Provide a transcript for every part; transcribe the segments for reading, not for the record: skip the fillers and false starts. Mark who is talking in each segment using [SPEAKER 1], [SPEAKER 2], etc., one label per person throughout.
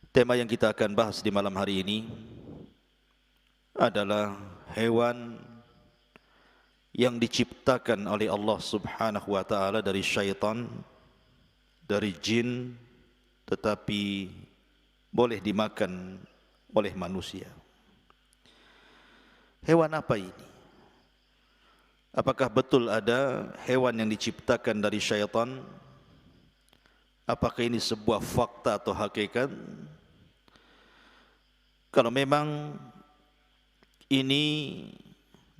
[SPEAKER 1] Tema yang kita akan bahas di malam hari ini adalah hewan yang diciptakan oleh Allah Subhanahu wa taala dari syaitan, dari jin, tetapi boleh dimakan oleh manusia. Hewan apa ini? Apakah betul ada hewan yang diciptakan dari syaitan? Apakah ini sebuah fakta atau hakikat? Kalau memang ini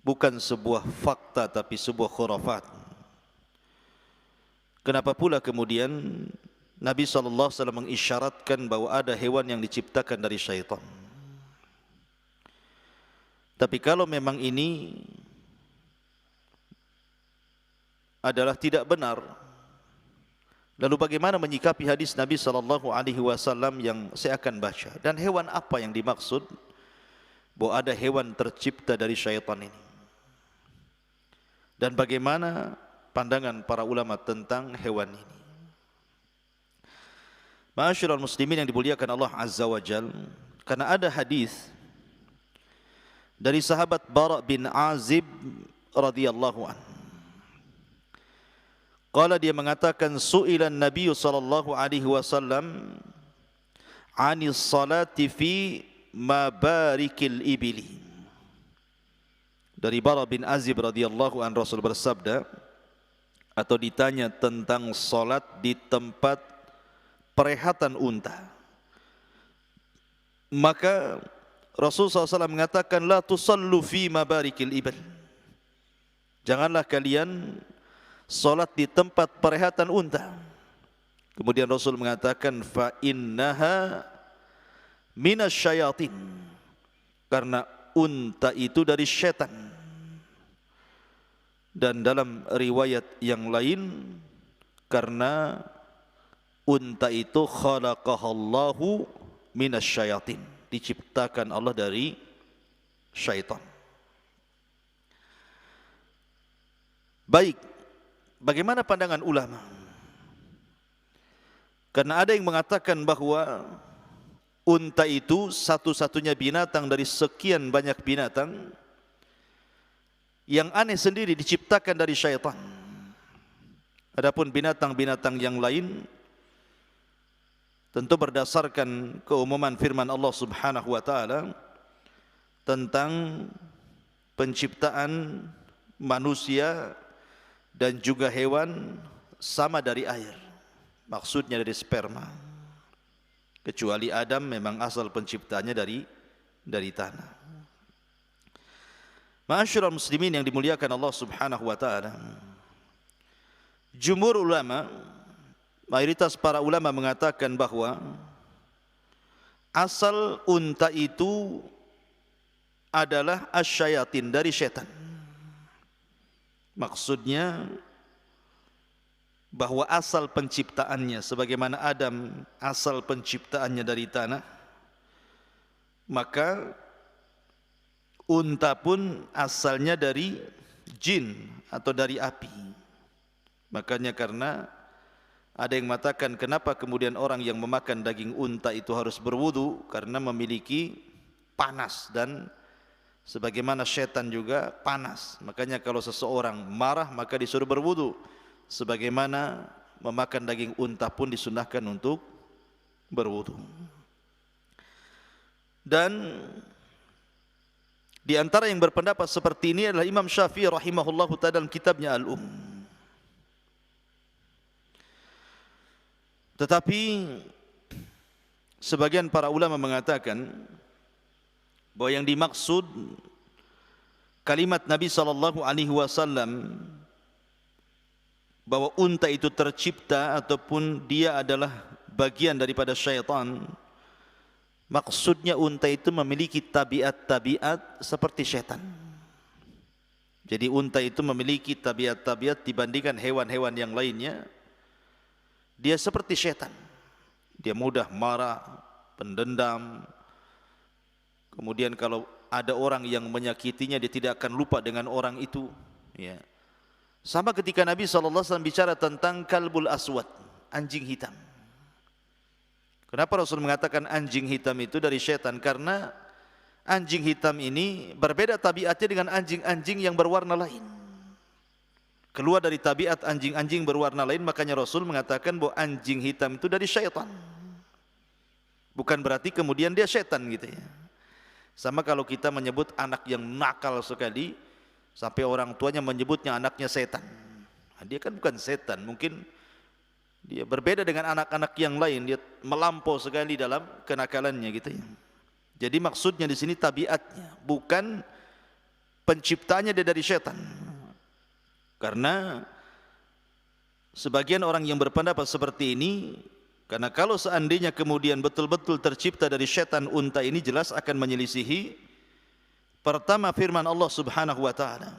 [SPEAKER 1] bukan sebuah fakta tapi sebuah khurafat, kenapa pula kemudian Nabi SAW mengisyaratkan bahwa ada hewan yang diciptakan dari syaitan? Tapi kalau memang ini adalah tidak benar, lalu bagaimana menyikapi hadis Nabi SAW yang saya akan baca? Dan hewan apa yang dimaksud bahwa ada hewan tercipta dari syaitan ini? Dan bagaimana pandangan para ulama tentang hewan ini? Ma'asyiral muslimin yang dimuliakan Allah Azza wa Jal, karena ada hadis dari sahabat Bara' bin Azib radhiyallahu anhu. Qala, dia mengatakan, su'ilan Nabi sallallahu alaihi wasallam 'anis salati fi mabarikil ibili. Dari Bara' bin Azib radhiyallahu anhu, Rasul bersabda, atau ditanya tentang salat di tempat perehatan unta. Maka Rasul SAW mengatakan, la tusallu fi mabarikil ibil. Janganlah kalian salat di tempat perehatan unta. Kemudian Rasul mengatakan, fa innaha minasyayatin, karena unta itu dari syaitan. Dan dalam riwayat yang lain, karena unta itu khalaqahallahu minasyayatin, diciptakan Allah dari syaitan. Baik, bagaimana pandangan ulama? Karena ada yang mengatakan bahwa unta itu satu-satunya binatang dari sekian banyak binatang yang aneh sendiri, diciptakan dari syaitan. Adapun binatang-binatang yang lain tentu berdasarkan keumuman firman Allah Subhanahu wa taala tentang penciptaan manusia dan juga hewan sama dari air. Maksudnya dari sperma. Kecuali Adam memang asal penciptanya dari tanah. Ma'asyiral muslimin yang dimuliakan Allah Subhanahu wa taala, jumhur ulama, mayoritas para ulama mengatakan bahwa asal unta itu adalah asyayatin, dari syaitan. Maksudnya bahwa asal penciptaannya sebagaimana Adam asal penciptaannya dari tanah, maka unta pun asalnya dari jin atau dari api. Makanya karena ada yang mengatakan, kenapa kemudian orang yang memakan daging unta itu harus berwudu? Karena memiliki panas, dan sebagaimana syaitan juga panas. Makanya kalau seseorang marah maka disuruh berwudu. Sebagaimana memakan daging unta pun disunahkan untuk berwudu. Dan di antara yang berpendapat seperti ini adalah Imam Syafi'i rahimahullahu ta'ala dalam kitabnya Al-Umm. Tetapi sebagian para ulama mengatakan bahwa yang dimaksud kalimat Nabi SAW bahwa unta itu tercipta ataupun dia adalah bagian daripada syaitan, maksudnya unta itu memiliki tabiat-tabiat seperti syaitan. Jadi unta itu memiliki tabiat-tabiat dibandingkan hewan-hewan yang lainnya. Dia seperti syaitan. Dia mudah marah, pendendam. Kemudian kalau ada orang yang menyakitinya, dia tidak akan lupa dengan orang itu. Ya. Sama ketika Nabi SAW bicara tentang kalbul aswad, anjing hitam. Kenapa Rasul mengatakan anjing hitam itu dari syaitan? Karena anjing hitam ini berbeda tabiatnya dengan anjing-anjing yang berwarna lain. Keluar dari tabiat anjing-anjing berwarna lain, makanya Rasul mengatakan bahwa anjing hitam itu dari syaitan. Bukan berarti kemudian dia syaitan gitu ya. Sama kalau kita menyebut anak yang nakal sekali, sampai orang tuanya menyebutnya anaknya setan. Nah, dia kan bukan setan, mungkin dia berbeda dengan anak-anak yang lain, dia melampau sekali dalam kenakalannya gitu ya. Jadi maksudnya di sini tabiatnya, bukan penciptanya dia dari syaitan. Karena sebagian orang yang berpendapat seperti ini, karena kalau seandainya kemudian betul-betul tercipta dari syaitan unta ini, jelas akan menyelisihi pertama firman Allah Subhanahu wa taala.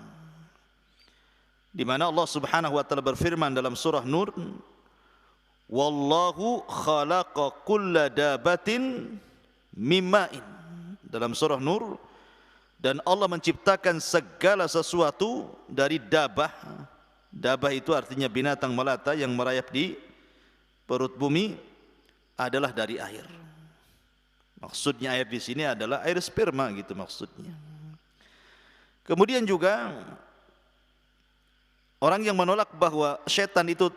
[SPEAKER 1] Di mana Allah Subhanahu wa taala berfirman dalam surah Nur, "Wallahu khalaqa kulla dabatin mimma'in." Dalam surah Nur, dan Allah menciptakan segala sesuatu dari dabah. Dabah itu artinya binatang melata yang merayap di perut bumi, adalah dari air. Maksudnya air di sini adalah air sperma gitu maksudnya. Kemudian juga orang yang menolak bahwa syaitan itu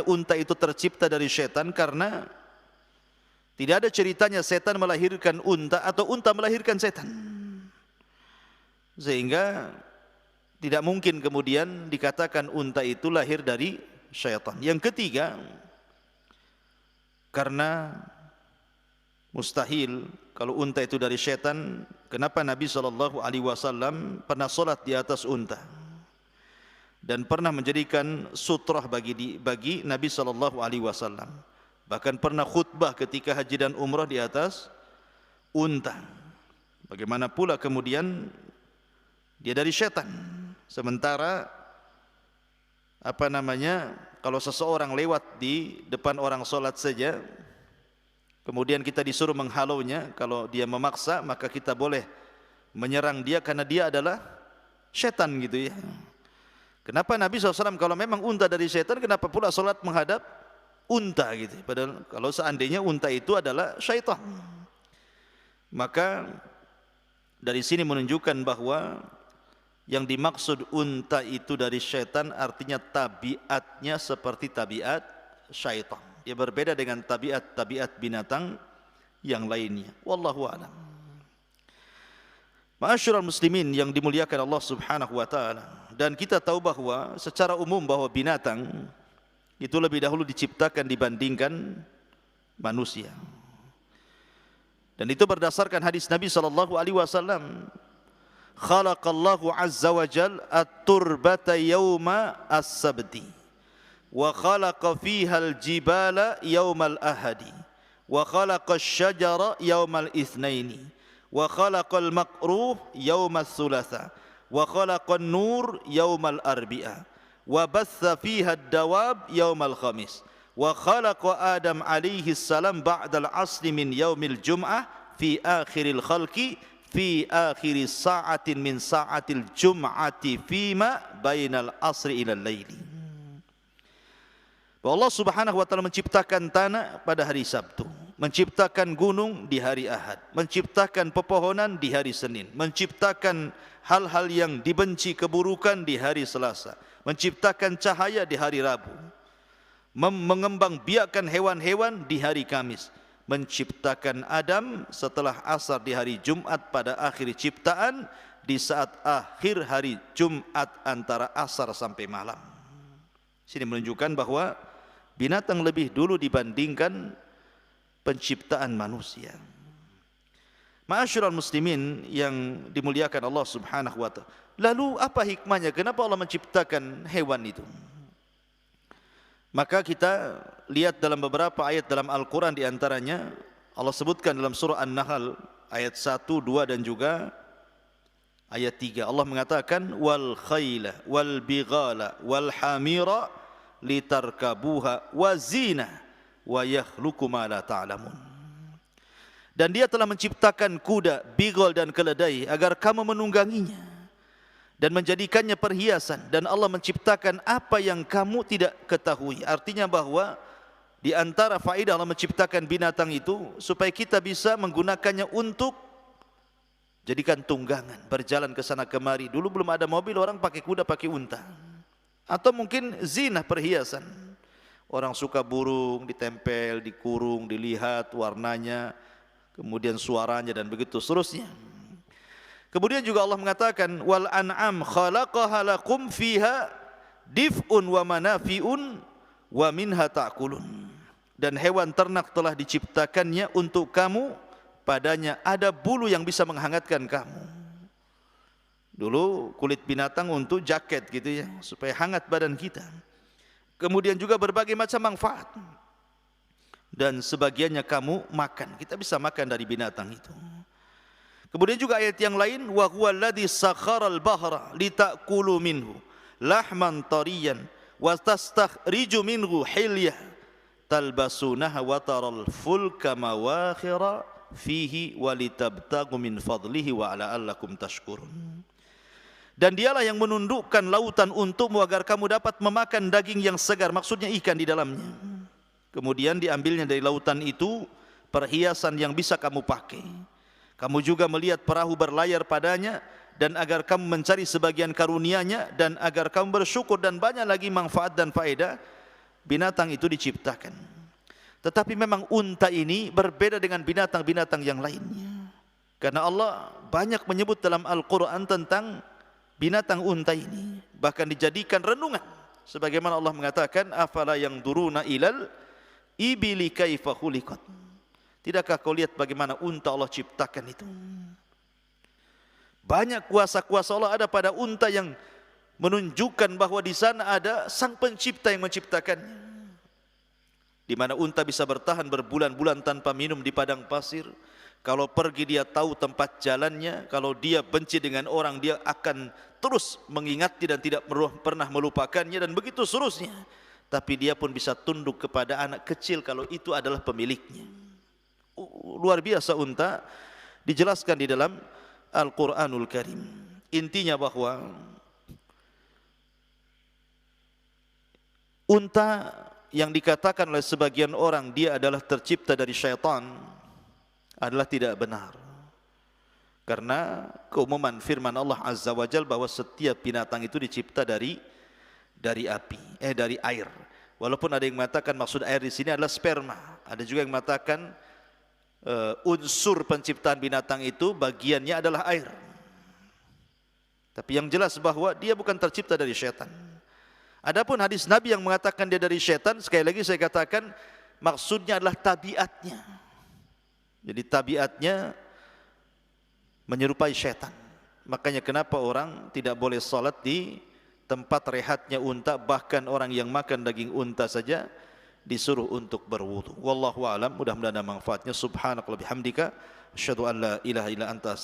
[SPEAKER 1] unta itu tercipta dari syaitan, karena tidak ada ceritanya setan melahirkan unta atau unta melahirkan setan. Sehingga tidak mungkin kemudian dikatakan unta itu lahir dari syaitan. Yang ketiga, karena mustahil kalau unta itu dari syaitan, kenapa Nabi SAW pernah solat di atas unta dan pernah menjadikan sutrah bagi Nabi SAW. Bahkan pernah khutbah ketika haji dan umrah di atas unta. Bagaimana pula kemudian dia dari syaitan? Sementara kalau seseorang lewat di depan orang solat saja, kemudian kita disuruh menghalaunya, kalau dia memaksa maka kita boleh menyerang dia karena dia adalah syaitan gitu ya. Kenapa Nabi SAW kalau memang unta dari syaitan, kenapa pula solat menghadap unta gitu? Padahal kalau seandainya unta itu adalah syaitan, maka dari sini menunjukkan bahwa yang dimaksud unta itu dari syaitan artinya tabiatnya seperti tabiat syaitan. Dia berbeda dengan tabiat binatang yang lainnya. Wallahu a'lam. Ma'asyiral muslimin yang dimuliakan Allah Subhanahu wa taala, dan kita tahu bahwa secara umum bahwa binatang itu lebih dahulu diciptakan dibandingkan manusia. Dan itu berdasarkan hadis Nabi sallallahu alaihi wasallam, khalaqallahu azza wa jal at-turbata yawma as-sabti wa khalaqa fiha al-jibala yawmal ahadi wa khalaqa asy-syajara yawmal itsnaini wa khalaqa al-maqruh yawmal thulatha wa khalaqa an-nur yawmal arbi'a wa batha fiha ad-dawab yawmal khamis wa khalaqa Adam alaihi salam ba'da al-'asri min yaumil jum'ah fi akhiril khalqi fi akhiri sa'atin min sa'atil jum'ati fima bainal asri ilal laili. Allah Subhanahu wa taala menciptakan tanah pada hari Sabtu, menciptakan gunung di hari Ahad, menciptakan pepohonan di hari Senin, menciptakan hal-hal yang dibenci keburukan di hari Selasa, menciptakan cahaya di hari Rabu, mengembangbiakkan hewan-hewan di hari Kamis, menciptakan Adam setelah asar di hari Jumat pada akhir ciptaan, di saat akhir hari Jumat antara asar sampai malam. Sini menunjukkan bahwa binatang lebih dulu dibandingkan penciptaan manusia. Ma'asyiral muslimin yang dimuliakan Allah Subhanahu wa taala. Lalu apa hikmahnya? Kenapa Allah menciptakan hewan itu? Maka kita lihat dalam beberapa ayat dalam Al-Quran, di antaranya Allah sebutkan dalam surah An-Nahl ayat 1, 2 dan juga ayat 3. Allah mengatakan wal khayla wal bighala wal hamira litarkabuha wa zina wa yakhluqu ma la ta'lamun. Dan dia telah menciptakan kuda, bighal dan keledai agar kamu menungganginya dan menjadikannya perhiasan, dan Allah menciptakan apa yang kamu tidak ketahui. Artinya bahwa Di antara faedah Allah menciptakan binatang itu supaya kita bisa menggunakannya untuk jadikan tunggangan, berjalan ke sana kemari. Dulu belum ada mobil, orang pakai kuda, pakai unta. Atau mungkin zina, perhiasan. Orang suka burung, ditempel, dikurung, dilihat warnanya, kemudian suaranya dan begitu seterusnya. Kemudian juga Allah mengatakan wal an'am khalaqaha lakum fiha dif'un wa manafi'un wa minha ta'kulun. Dan hewan ternak telah diciptakannya untuk kamu, padanya ada bulu yang bisa menghangatkan kamu. Dulu kulit binatang untuk jaket gitu ya, supaya hangat badan kita. Kemudian juga berbagai macam manfaat. Dan sebagiannya kamu makan. Kita bisa makan dari binatang itu. Kemudian juga ayat yang lain, wa huwallazi sakharal bahra litakulu minhu lahman tariyan wa tastakhriju minhu hilyah talbasunaha wa taral fulka mawakhira fihi walitabtagu min fadlihi wa la'allakum tashkurun. Dan dialah yang menundukkan lautan untukmu agar kamu dapat memakan daging yang segar, maksudnya ikan di dalamnya. Kemudian diambilnya dari lautan itu perhiasan yang bisa kamu pakai. Kamu juga melihat perahu berlayar padanya, dan agar kamu mencari sebagian karunia-Nya, dan agar kamu bersyukur, dan banyak lagi manfaat dan faedah binatang itu diciptakan. Tetapi memang unta ini berbeda dengan binatang-binatang yang lainnya. Karena Allah banyak menyebut dalam Al-Quran tentang binatang unta ini. Bahkan dijadikan renungan. Sebagaimana Allah mengatakan, afala yanzuruna ilal ibili kaifa khuliqat. Tidakkah kau lihat bagaimana unta Allah ciptakan itu? Banyak kuasa-kuasa Allah ada pada unta yang menunjukkan bahwa di sana ada sang pencipta yang menciptakannya. Di mana unta bisa bertahan berbulan-bulan tanpa minum di padang pasir. Kalau pergi dia tahu tempat jalannya. Kalau dia benci dengan orang, dia akan terus mengingati dan tidak pernah melupakannya, dan begitu seterusnya. Tapi dia pun bisa tunduk kepada anak kecil kalau itu adalah pemiliknya. Luar biasa unta, dijelaskan di dalam Al-Quranul Karim. Intinya bahwa unta yang dikatakan oleh sebagian orang dia adalah tercipta dari syaitan adalah tidak benar. Karena keumuman firman Allah Azza wa Jalla bahwa setiap binatang itu dicipta dari air. Walaupun ada yang mengatakan maksud air di sini adalah sperma. Ada juga yang mengatakan unsur penciptaan binatang itu bagiannya adalah air. Tapi yang jelas bahwa dia bukan tercipta dari syaitan. Adapun hadis Nabi yang mengatakan dia dari syaitan, sekali lagi saya katakan maksudnya adalah tabiatnya. Jadi tabiatnya menyerupai syaitan. Makanya kenapa orang tidak boleh salat di tempat rehatnya unta, bahkan orang yang makan daging unta saja disuruh untuk berwudu. Wallahu a'lam, mudah-mudahan ada manfaatnya. Subhanakallahumma bihamdika asyhadu an la ilaha illa anta